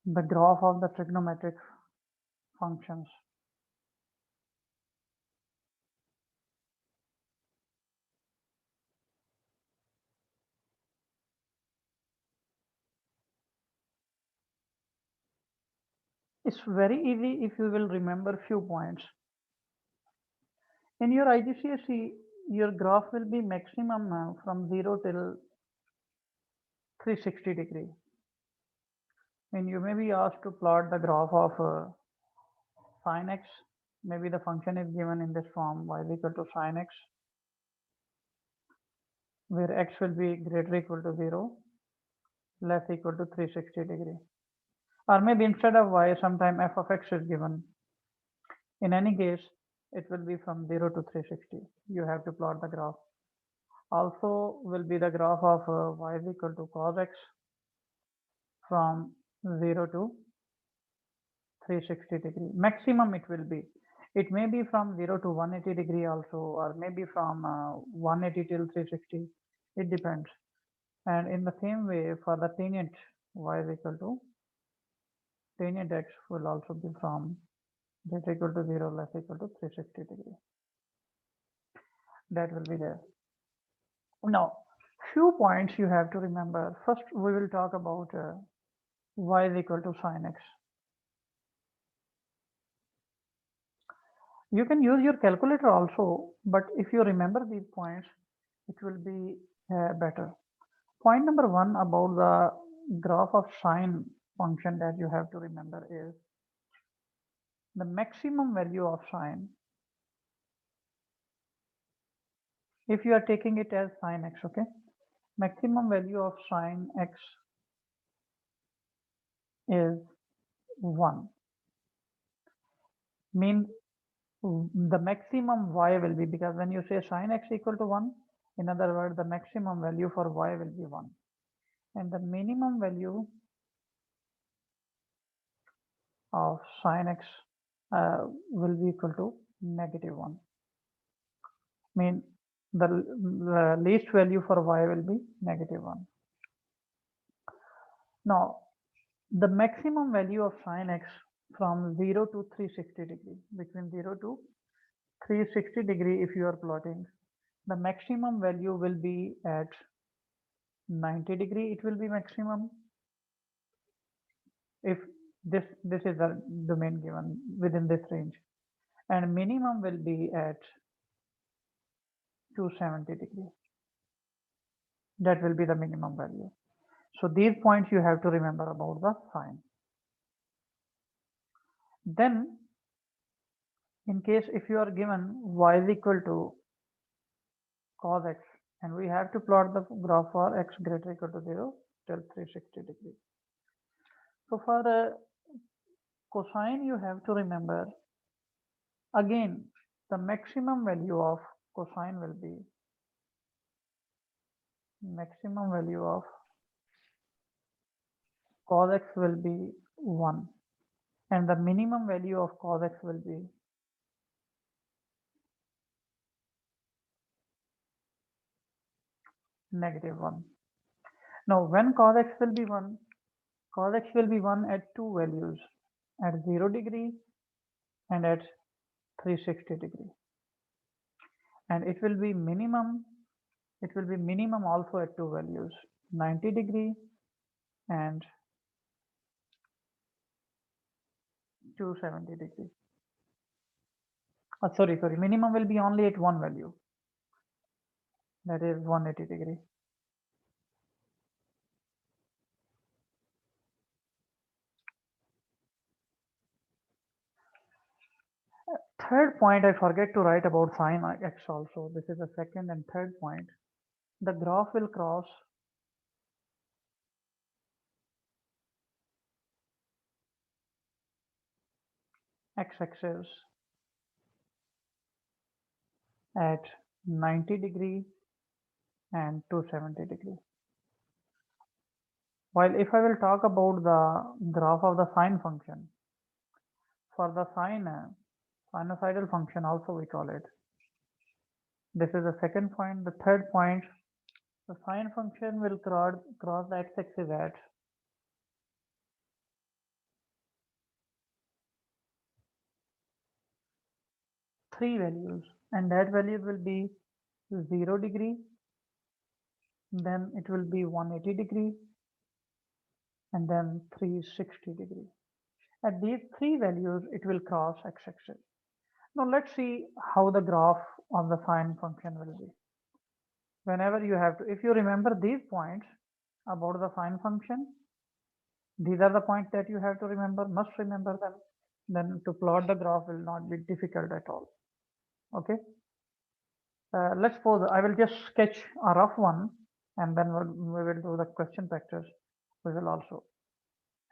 the graph of the trigonometric functions. It's very easy if you will remember few points. In your IGCSE, your graph will be maximum from 0 till 360 degree. And you may be asked to plot the graph of sin x. Maybe the function is given in this form, y is equal to sin x, where x will be greater equal to 0, less equal to 360 degree. Or maybe instead of y, sometime f of x is given. In any case, it will be from 0 to 360. You have to plot the graph. Also will be the graph of y is equal to cos x from 0 to 360 degree. Maximum it will be. It may be from 0 to 180 degree also, or maybe from 180 till 360. It depends. And in the same way, for the tangent y is equal to tangent x will also be from greater equal to 0, less equal to 360 degree. That will be there. Now, few points you have to remember. First, we will talk about y is equal to sin x. You can use your calculator also, but if you remember these points, it will be better. Point number one about the graph of sine function that you have to remember is the maximum value of sine. If you are taking it as sine x, okay, maximum value of sine x is 1. Means the maximum y will be, because when you say sine x equal to 1, in other words, the maximum value for y will be 1. And the minimum value of sine x will be equal to -1. Mean the least value for y will be -1. Now, the maximum value of sine x from 0 to 360 degree, between 0 to 360 degree, if you are plotting, the maximum value will be at 90 degree. It will be maximum if this is the domain given within this range, and minimum will be at 270 degree. That will be the minimum value. So these points you have to remember about the sine. Then, in case if you are given y is equal to cos x, and we have to plot the graph for x greater equal to 0 till 360 degree. So for the cosine, you have to remember again the maximum value of cosine will be maximum value of cos x will be 1, and the minimum value of cos x will be -1. Now, when cos x will be 1, cos x will be 1 at two values, at 0 degree and at 360 degree. And it will be minimum also at two values, 90 degree and 270 degree. Sorry, minimum will be only at one value, that is 180 degree. Third point, I forget to write about sine x also. This is the second and third point. The graph will cross x-axis at 90 degree and 270 degree. While if I will talk about the graph of the sine function, for the sine sinusoidal function also we call it. This is the second point. The third point, the sine function will cross the x-axis at three values, and that value will be 0 degree, then it will be 180 degree, and then 360 degree. At these three values, it will cross x-axis. Now let's see how the graph of the sine function will be. Whenever you have to, if you remember these points about the sine function, these are the points that you have to remember, must remember them. Then to plot the graph will not be difficult at all. Okay. Let's suppose I will just sketch a rough one, and then we will do the question factors. We will also,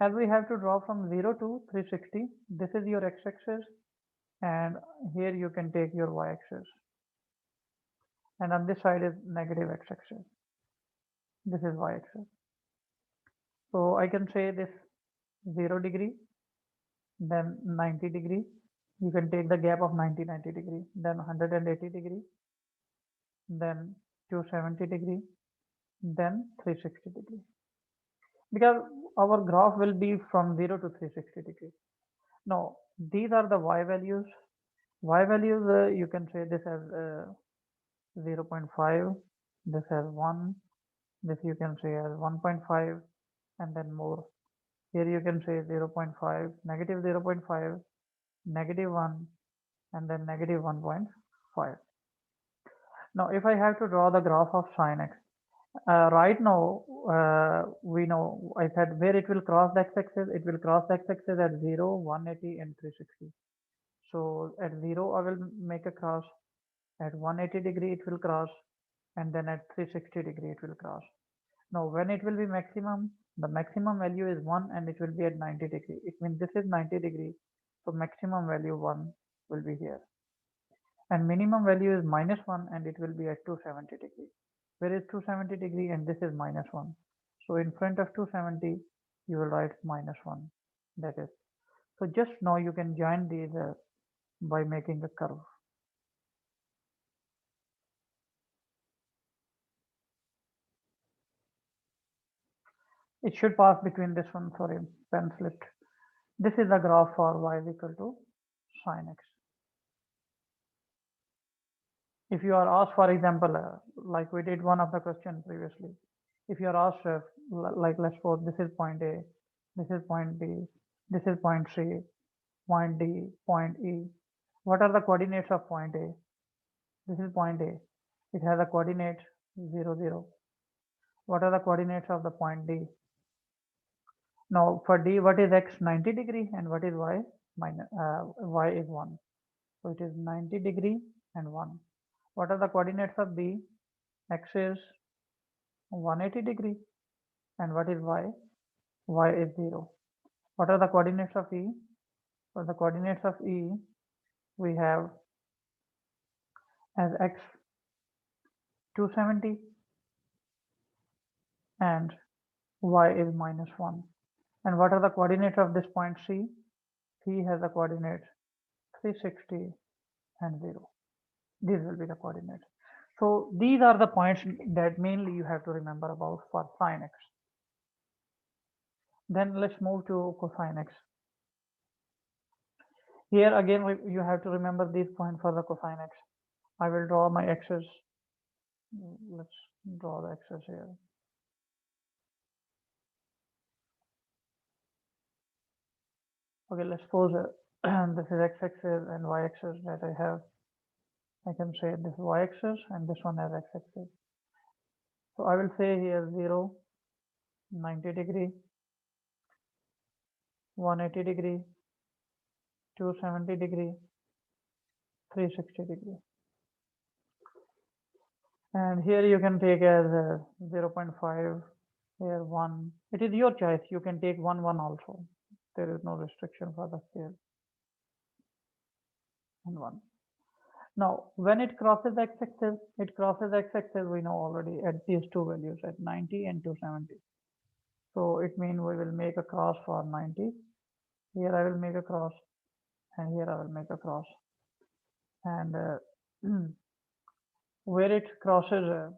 as we have to draw from 0 to 360, this is your x-axis, and here you can take your y-axis, and on this side is negative x-axis. This is y-axis. So I can say this 0 degree, then 90 degree. You can take the gap of 90 degree, then 180 degree, then 270 degree, then 360 degree. Because our graph will be from 0 to 360 degree. Now, these are the y values. Y values, you can say this as 0.5, this as 1, this you can say as 1.5, and then more. Here you can say 0.5, negative 0.5, negative 1, and then negative 1.5. Now, if I have to draw the graph of sine x, right now we know I said where it will cross the x-axis. It will cross the x-axis at 0, 180, and 360. So at 0 I will make a cross, at 180 degree it will cross, and then at 360 degree it will cross. Now when it will be maximum, the maximum value is 1, and it will be at 90 degree. It means this is 90 degree, so maximum value 1 will be here, and minimum value is -1, and it will be at 270 degree. Where is 270 degree, and this is -1. So in front of 270 you will write -1. That is, so just now you can join these by making a curve. It should pass between this one, sorry, pen slipped. This is the graph for y is equal to sine x. If you are asked, for example, like we did one of the question previously, if you are asked, like let's suppose this is point A, this is point B, this is point C, point D, point E. What are the coordinates of point A? This is point A. It has a coordinate 0, 0. What are the coordinates of the point D? Now for D, what is x? 90 degree, and what is y? Y is 1. So it is 90 degree and 1. What are the coordinates of B? X is 180 degree, and what is y? Y is 0. What are the coordinates of E? For the coordinates of E, we have as x 270, and y is -1. And what are the coordinates of this point C? C has a coordinate 360 and 0. These will be the coordinates. So these are the points that mainly you have to remember about for sine x. Then let's move to cosine x. Here again, you have to remember these points for the cosine x. I will draw my x's. Let's draw the x's here. Okay, let's suppose this is x-axis and y-axis that I have. I can say this is y-axis and this one has x-axis. So I will say here 0, 90 degree, 180 degree, 270 degree, 360 degree. And here you can take as 0.5, here 1. It is your choice. You can take 1, 1 also. There is no restriction for the scale. And 1. Now, when it crosses x-axis, we know already at these two values, at 90 and 270. So it means we will make a cross for 90. Here I will make a cross, and here I will make a cross. And where it crosses,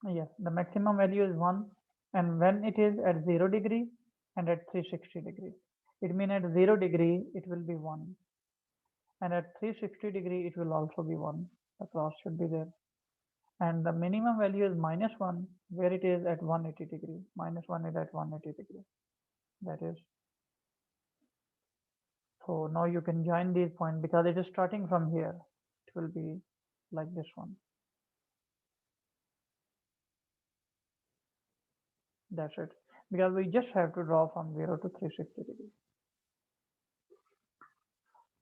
yes, the maximum value is 1. And when it is at 0 degree and at 360 degree, it means at 0 degree, it will be 1. and at 360 degree it will also be 1. The cross should be there. And the minimum value is -1, where it is at 180 degree. -1 is at 180 degree. That is. So now you can join these points because it is starting from here. It will be like this one. That's it. Because we just have to draw from 0 to 360 degree.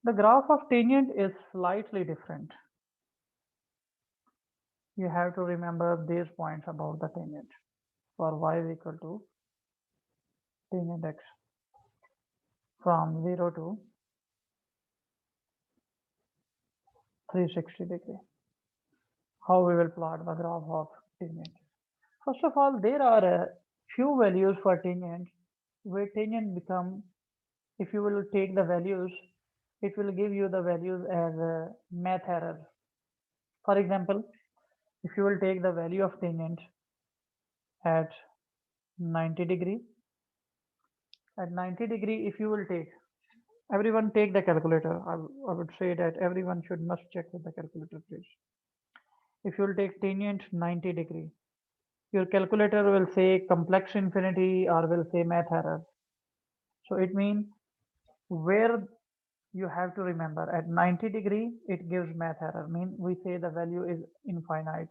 The graph of tangent is slightly different. You have to remember these points about the tangent. For y is equal to tangent x from 0 to 360 degree. How we will plot the graph of tangent. First of all, there are a few values for tangent where tangent become, if you will take the values, it will give you the values as a math error. For example, if you will take the value of tangent at 90 degree, at 90 degree, if you will take, everyone take the calculator. I would say that everyone should must check with the calculator, please. If you will take tangent 90 degree, your calculator will say complex infinity or will say math error. So it means where you have to remember at 90 degree, it gives math error. Mean we say the value is infinite.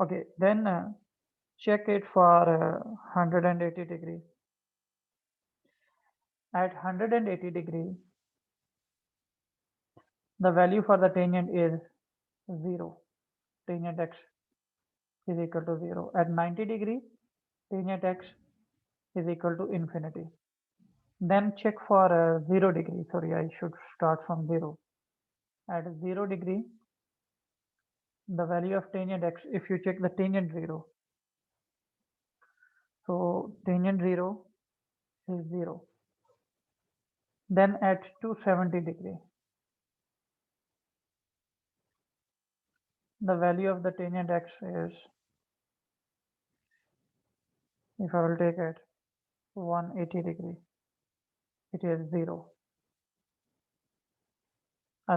Okay, then check it for 180 degree. At 180 degree, the value for the tangent is 0. Tangent x is equal to 0. At 90 degree, tangent x is equal to infinity. Then check for 0 degree. Sorry, I should start from 0. At 0 degree, the value of tangent x, if you check the tangent 0, so tangent 0 is 0. Then at 270 degree, the value of the tangent x is, if I will take it 180 degree, it is 0.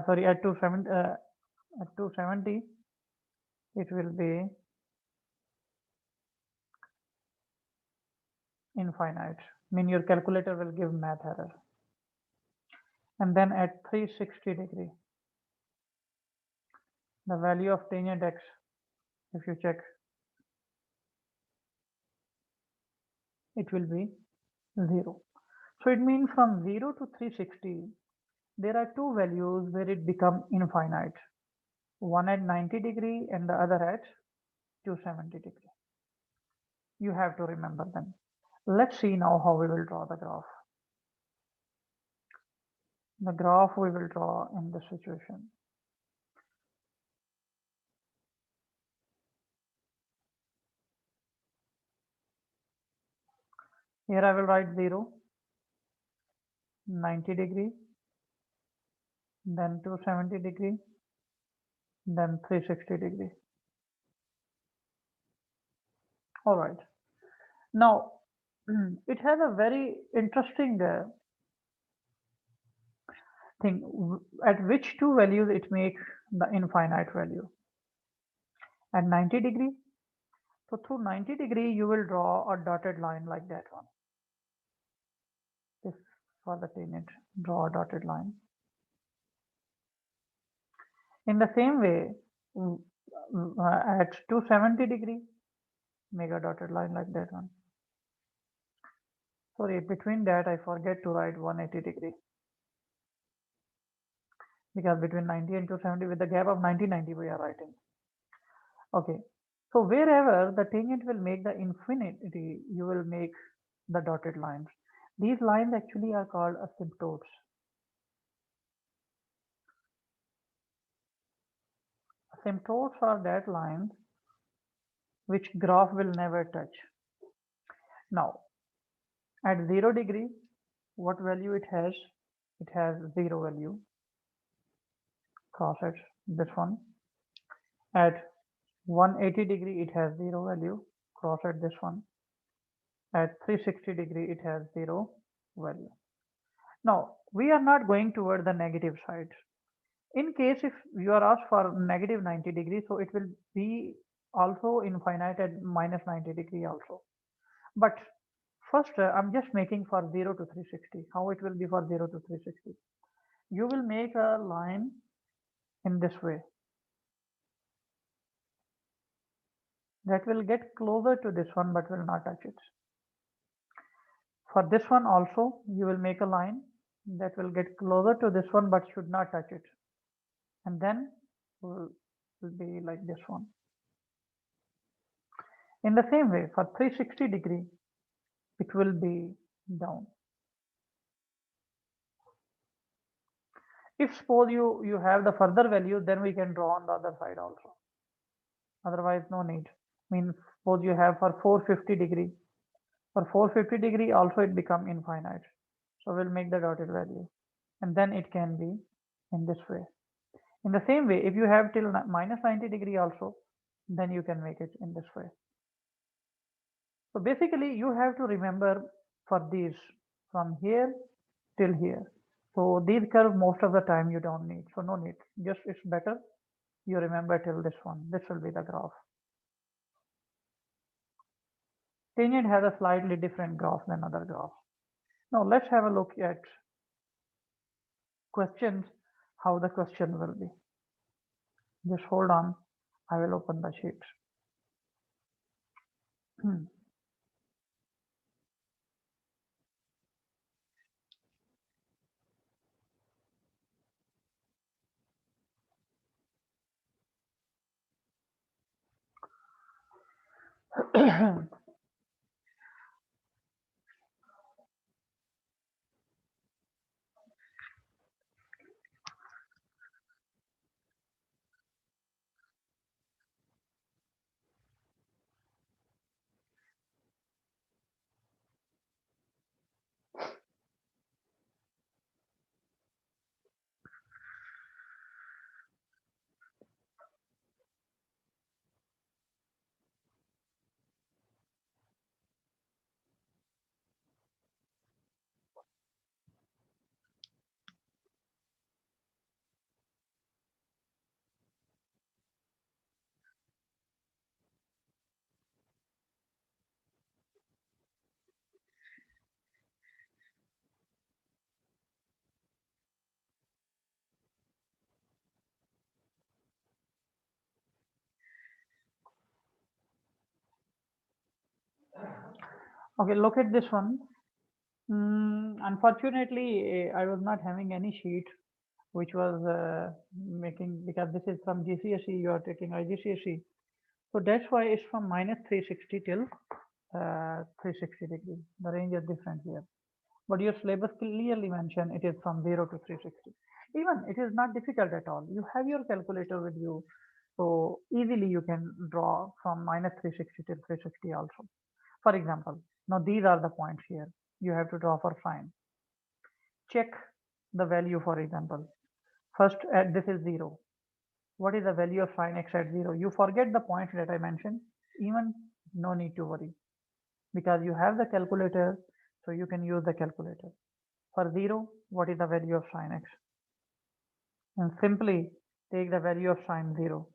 Sorry, at 270, it will be infinite. Mean your calculator will give math error. And then at 360 degree, the value of tangent x, if you check, it will be 0. So it means from 0 to 360, there are two values where it becomes infinite. One at 90 degree and the other at 270 degree. You have to remember them. Let's see now how we will draw the graph. The graph we will draw in this situation. Here I will write 0, 90 degree, then 270 degree, then 360 degree. All right. Now, it has a very interesting thing. At which two values it makes the infinite value? At 90 degree. So through 90 degree, you will draw a dotted line like that one. This for the tangent, draw a dotted line. In the same way, at 270 degree, make a dotted line like that one. Sorry, between that I forget to write 180 degree. Because between 90 and 270, with the gap of 90 we are writing. Okay, so wherever the tangent will make the infinity, you will make the dotted lines. These lines actually are called asymptotes. Asymptotes are that lines which graph will never touch. Now, at 0 degree, what value it has? It has 0 value. Cross it, this one. At 180 degree, it has 0 value. Cross at this one. At 360 degree, it has 0 value. Now, we are not going toward the negative side. In case if you are asked for negative 90 degrees, so it will be also infinite at minus 90 degree also. But first, I'm just making for 0 to 360. How it will be for 0 to 360? You will make a line in this way that will get closer to this one but will not touch it. For this one also, you will make a line that will get closer to this one but should not touch it. And then will be like this one. In the same way, for 360 degree, it will be down. If suppose you have the further value, then we can draw on the other side also. Otherwise, no need. Means suppose you have for 450 degree. For 450 degree also it become infinite. So we'll make the dotted value. And then it can be in this way. In the same way, if you have till minus 90 degree also, then you can make it in this way. So basically you have to remember for these from here till here. So these curves most of the time you don't need. So no need. Just it's better you remember till this one. This will be the graph. Tangent has a slightly different graph than other graphs. Now let's have a look at questions, how the question will be. Just hold on. I will open the sheet. Okay, look at this one. Unfortunately, I was not having any sheet which was making, because this is from GCSE, you are taking IGCSE. So that's why it's from minus 360 till 360 degree. The range is different here. But your syllabus clearly mentioned it is from 0 to 360. Even it is not difficult at all. You have your calculator with you, so easily you can draw from minus 360 till 360 also. For example, now these are the points here. You have to draw for sine. Check the value, for example. First, this is 0. What is the value of sine x at 0? You forget the points that I mentioned, even no need to worry, because you have the calculator, so you can use the calculator. For 0, what is the value of sine x? And simply take the value of sine 0.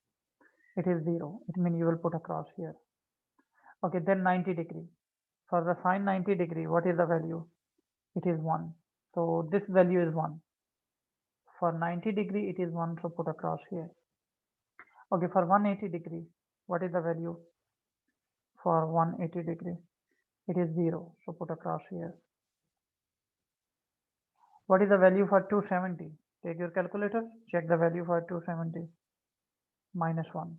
It is 0. It means you will put across here. Okay, then 90 degree. For the sine 90 degree, what is the value? It is 1. So this value is 1. For 90 degree, it is 1, so put across here. Okay, for 180 degree, what is the value? For 180 degree, it is 0, so put across here. What is the value for 270? Take your calculator, check the value for 270. Minus 1.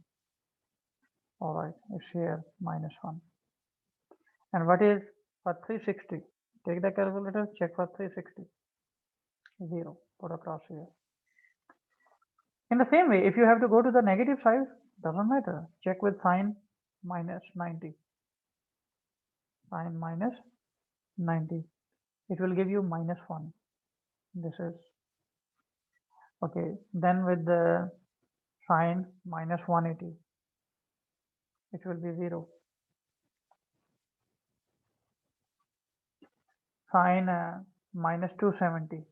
Alright, it's here, minus 1. And what is for 360? Take the calculator, check for 360. 0, put across here. In the same way, if you have to go to the negative side, doesn't matter. Check with sine minus 90. Sine minus 90. It will give you minus 1. This is okay. Then with the sine minus 180, it will be 0. Sine minus 270,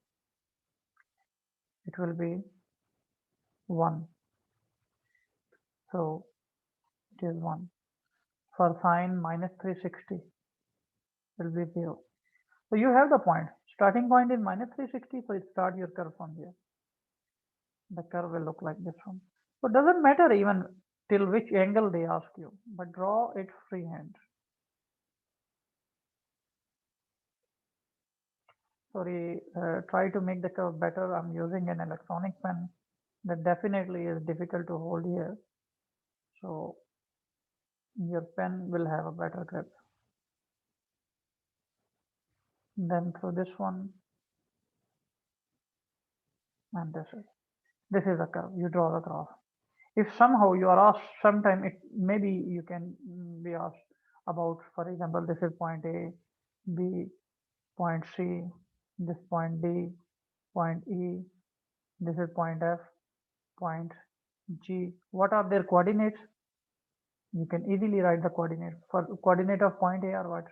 it will be 1. So it is 1. For sine minus 360, it will be 0. So you have the point. Starting point is minus 360, so start your curve from here. The curve will look like this one. So it doesn't matter even till which angle they ask you, but draw it freehand. Sorry, try to make the curve better. I'm using an electronic pen that definitely is difficult to hold here. So your pen will have a better grip. Then through this one and this is a curve. You draw the graph. If somehow you are asked, sometime it maybe you can be asked about, for example, this is point A, B, point C, this point D, point E, this is point F, point G. What are their coordinates? You can easily write the coordinates. For coordinate of point A are what?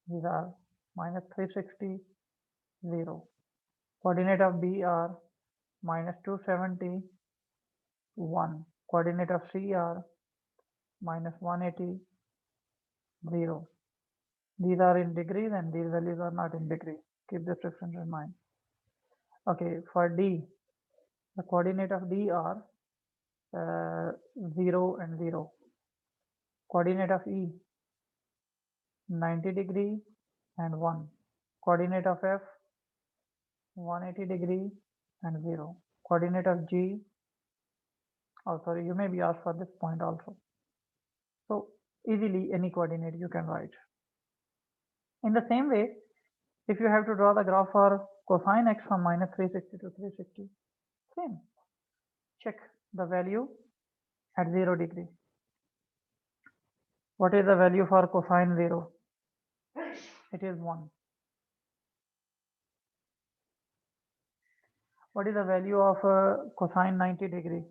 These are minus 360, 0. Coordinate of B are minus 270, 1. Coordinate of C are minus 180, 0. These are in degrees and these values are not in degrees. Keep this reference in mind. Okay, for D, the coordinate of D are 0 and 0. Coordinate of E, 90 degree and 1. Coordinate of F, 180 degree and 0. Coordinate of G, oh sorry, you may be asked for this point also. So easily any coordinate you can write. In the same way, if you have to draw the graph for cosine x from minus 360 to 360, same. Check the value at 0 degree. What is the value for cosine 0? It is 1. What is the value of cosine 90 degree?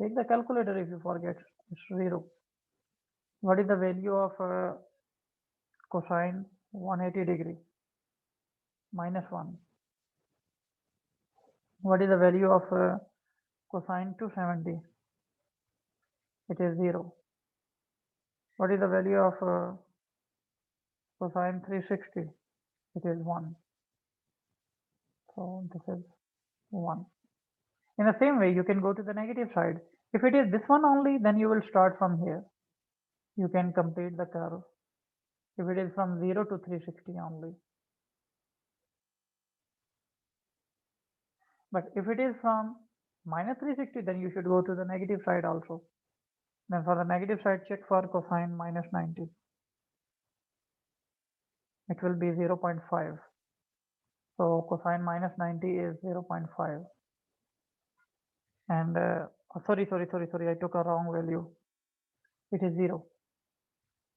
Take the calculator if you forget. It's 0. What is the value of cosine 180 degree? Minus 1. What is the value of cosine 270? It is 0. What is the value of cosine 360? It is 1. So this is 1. In the same way, you can go to the negative side. If it is this one only, then you will start from here. You can complete the curve. If it is from 0 to 360 only. But if it is from minus 360, then you should go to the negative side also. Then for the negative side, check for cosine minus 90. It will be 0.5. So cosine minus 90 is 0.5. And sorry, I took a wrong value. It is 0.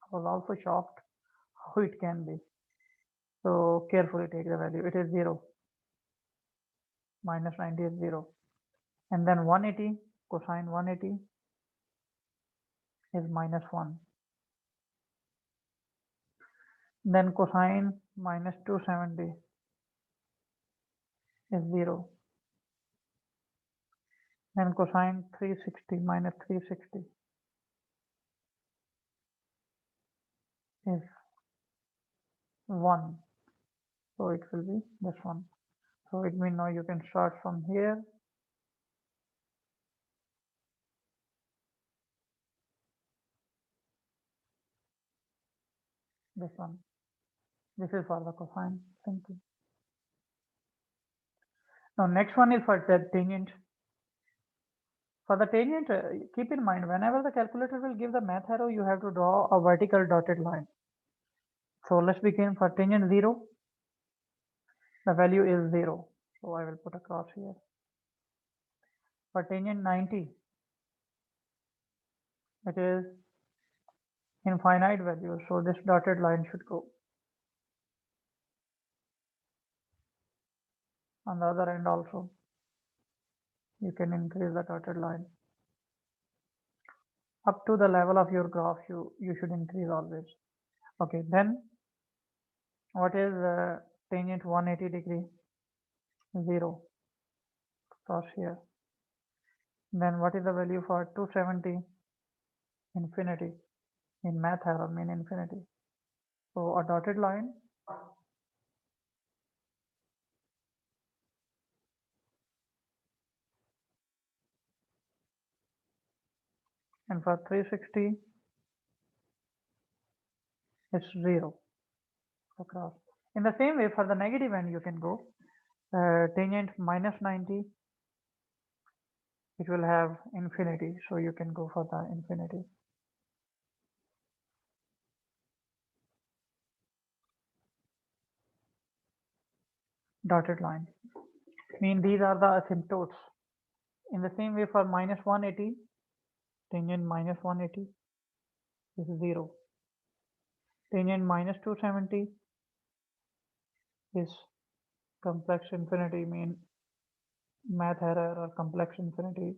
I was also shocked how it can be. So carefully take the value. It is 0. Minus 90 is 0. And then 180, cosine 180 is minus 1. Then cosine minus 270 is 0. Then cosine 360 minus 360 is 1. So it will be this one. So it means now you can start from here. This one. This is for the cosine. Simple. Now next one is for the tangent. For the tangent, keep in mind whenever the calculator will give the math arrow, you have to draw a vertical dotted line. So let's begin for tangent 0. The value is 0. So I will put a cross here. For tangent 90, it is infinite value. So this dotted line should go. On the other end also, you can increase the dotted line. Up to the level of your graph, you should increase always. Okay, then What is tangent 180 degree? 0. Cross here. Then what is the value for 270? Infinity. In math error mean infinity. So a dotted line. And for 360, it's 0 across. In the same way, for the negative end, you can go tangent minus 90, it will have infinity, so you can go for the infinity. Dotted line. Mean these are the asymptotes. In the same way, for minus 180, tangent minus 180 is 0. Tangent minus 270 is complex infinity, mean math error or complex infinity,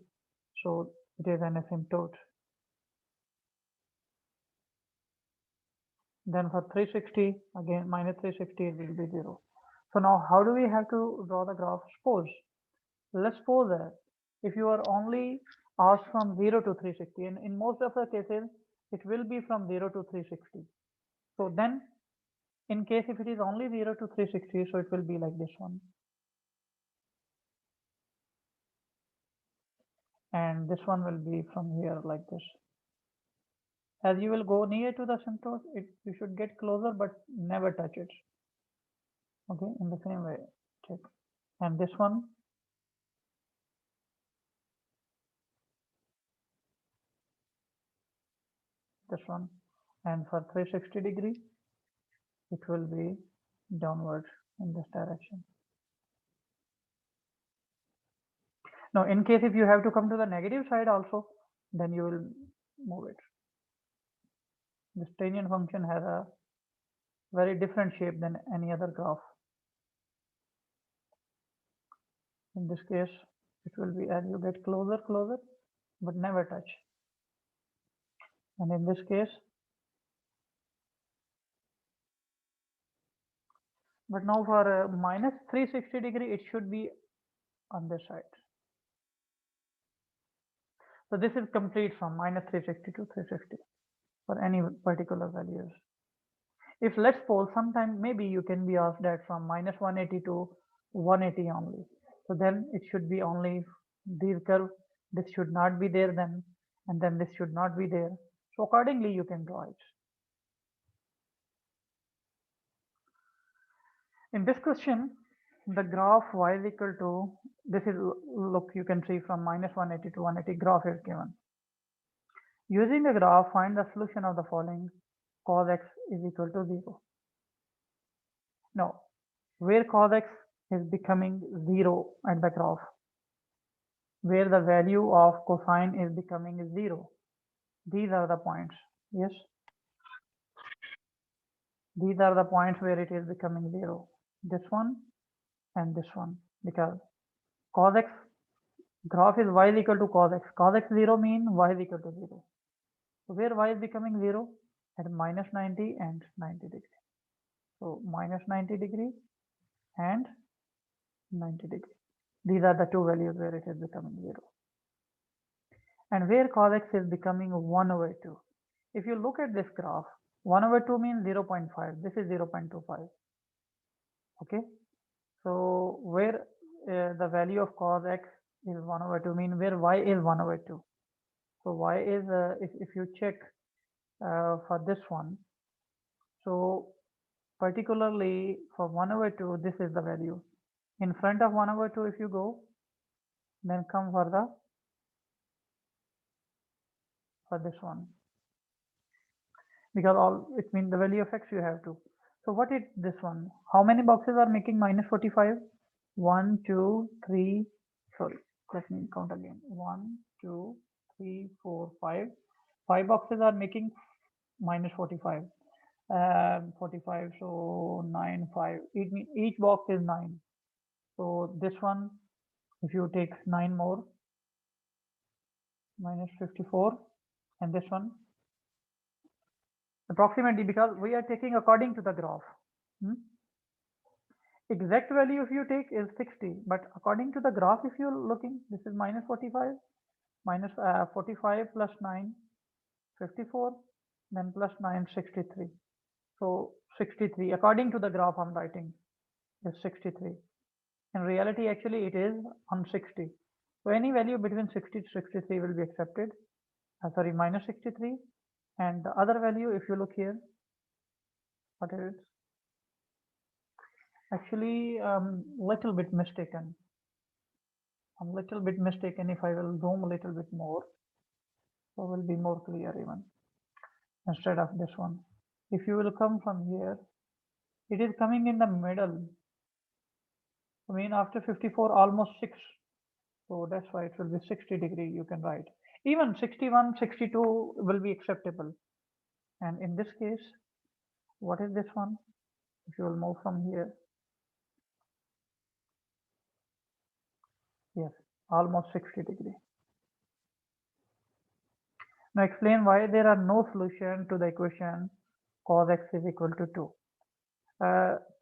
so it is an asymptote. Then for 360, again minus 360, it will be 0. So now how do we have to draw the graph? Let's suppose that if you are only asked from 0 to 360, and in most of the cases, it will be from 0 to 360. So then, in case if it is only 0 to 360, so it will be like this one. And this one will be from here like this. As you will go near to the asymptote, you should get closer but never touch it. Okay, in the same way, check. And this one, and for 360 degree, it will be downward in this direction. Now, in case if you have to come to the negative side also, then you will move it. This tangent function has a very different shape than any other graph. In this case, it will be as you get closer, but never touch. And in this case, but now for minus 360 degree, it should be on this side. So this is complete from minus 360 to 360 for any particular values. If let's suppose sometime maybe you can be asked that from minus 180 to 180 only. So then it should be only these curve, this should not be there then, and then this should not be there. So accordingly you can draw it. In this question, the graph y is equal to, this is, look, you can see from minus 180 to 180 graph is given. Using the graph, find the solution of the following: cos x is equal to 0. Now, where cos x is becoming 0 at the graph, where the value of cosine is becoming 0, these are the points. Yes, these are the points where it is becoming 0. This one and this one, because cos x graph is y is equal to cos x. Cos x 0 mean y is equal to 0. So where y is becoming 0? At minus 90 and 90 degree. So minus 90 degree and 90 degree. These are the two values where it is becoming 0. And where cos x is becoming 1 over 2. If you look at this graph, 1 over 2 means 0.5. This is 0.25. Okay. So where the value of cos x is 1 over 2 mean where y is 1 over 2. So y is, if you check for this one, so particularly for 1 over 2, this is the value. In front of 1 over 2, if you go, then come for this one, because all it means the value of x you have to. So what is this one? How many boxes are making minus 45? 1, 2, 3, sorry, let me count again. 1, 2, 3, 4, 5. 5 boxes are making minus 45. 45, so 9, 5. Each box is 9. So this one, if you take 9 more, minus 54, and this one, approximately, because we are taking according to the graph. Hmm? Exact value if you take is 60, but according to the graph, if you're looking, this is minus 45, minus 45 plus 9, 54, then plus 9, 63. So 63, according to the graph I'm writing, is 63. In reality, actually, it is on 60. So any value between 60 to 63 will be accepted. Sorry, minus 63. And the other value, if you look here, what is it? Actually, little bit mistaken. I'm little bit mistaken. If I will zoom a little bit more, so will be more clear even instead of this one. If you will come from here, it is coming in the middle. I mean, after 54, almost 6. So that's why it will be 60 degree. You can write. Even 61, 62 will be acceptable. And in this case, what is this one? If you will move from here, yes, almost 60 degree. Now explain why there are no solution to the equation cos x is equal to 2.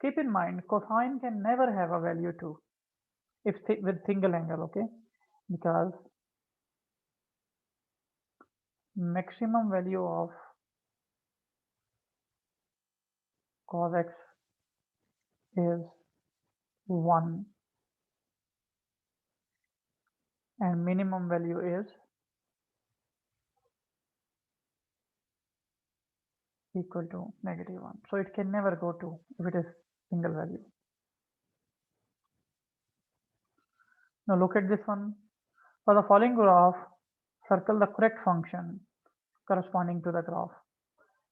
Keep in mind, cosine can never have a value 2 if with single angle, okay? Because maximum value of cos x is 1 and minimum value is equal to -1. So it can never go to if it is single value. Now look at this one. For the following graph, circle the correct function corresponding to the graph.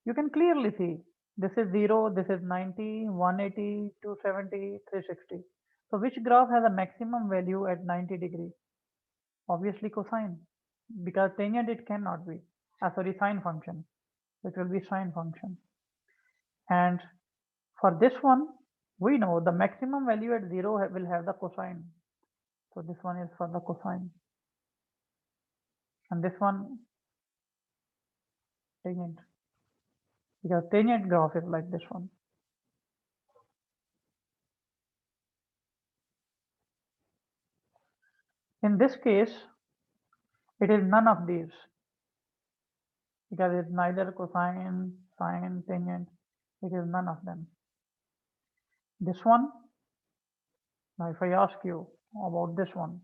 You can clearly see this is 0, this is 90, 180, 270, 360. So which graph has a maximum value at 90 degree? Obviously cosine, because tangent it cannot be. Sorry, sine function. It will be sine function. And for this one, we know the maximum value at 0 will have the cosine. So this one is for the cosine. And this one, tangent. Because tangent graph is like this one. In this case, it is none of these. Because it's neither cosine, sine, tangent. It is none of them. This one, now if I ask you about this one,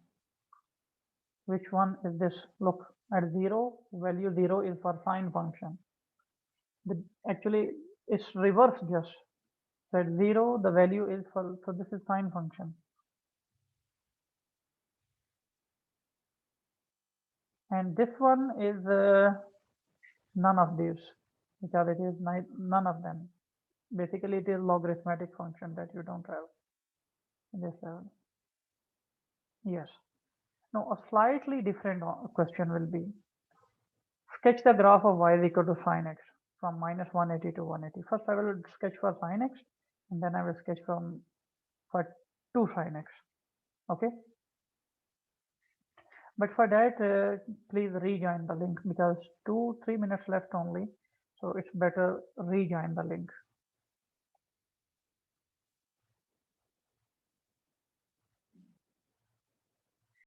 which one is this? Look, at 0, value 0 is for sine function. Actually, it's reverse just. So at 0, the value is for, so this is sine function. And this one is none of these, because it is none of them. Basically, it is logarithmic function that you don't have in this level. Yes. Now, a slightly different question will be, sketch the graph of y is equal to sine x from minus 180 to 180. First, I will sketch for sine x, and then I will sketch for 2 sine x. Okay. But for that, please rejoin the link because 2-3 minutes left only. So it's better rejoin the link.